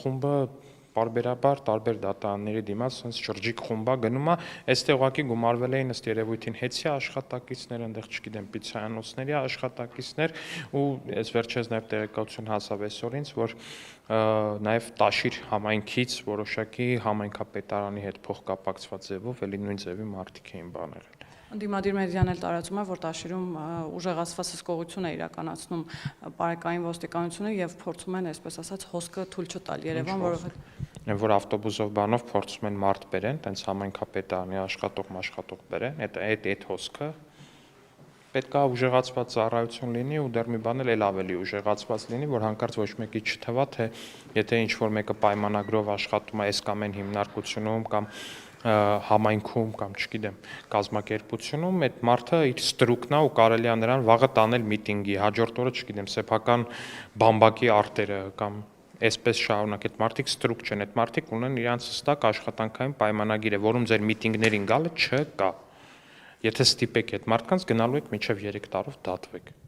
խումբը պարբերաբար տարբեր դատարանների դիմաց sense շրջիկ խումբա գնում է, այստեղ ուղղակի գումարվել էին ըստ երևույթին հեծի աշխատակիցներ, այնտեղ չգիտեմ պիցցայանոցների աշխատակիցներ ու այս վերջերս նաև տեղեկատվություն հասավ այսօր ինձ, որ նաև Տաշիր համայնքից որոշակի համայնքապետարանի հետ փոխկապակցված ձևով էլի նույն ձևի մարդիկ էին բաներ։ Դիմադիր մեդիան էլ տարածում է, որ Տաշիրում ուժեղացված հսկողություն է իրականացնում պարեկային ոստիկանությունը եւ փորձում են, այսպես ասած, հոսքը թույլ չտալ Երևան, որովհետեւ որ ավտոբուսով բանով փորձում են մարդ բերեն, տենց համայնքապետարանի աշխատող բերեն, այդ հոսքը պետք է ուժեղացված ծառայություն լինի ու դեռ մի բան էլ ավելի ուժեղացված լինի, որ հանկարծ ոչ մեկի չթվա, թե եթե ինչ-որ մեկը պայմանագրով աշխատում է այս կամ այն հիմնարկությունում կամ համայնքում կամ չգիտեմ կազմակերպությունում, այդ մարդը իր ստրուկն է ու կարելի է նրան վաղը տանել միտինգի, հաջորդ օրը չգիտեմ սեփական բամբակի արտերը կամ այսպես շարունակ, այդ մարդիկ ստրուկ չեն, այդ մարդիկ ունեն իրենց հստակ աշխատանքային պայմանագիրը, որում ձեր միտինգներին գալը չկա։ Եթե ստիպեք այդ մարդկանց գնալու եք մինչև 3 տարով դատվեք։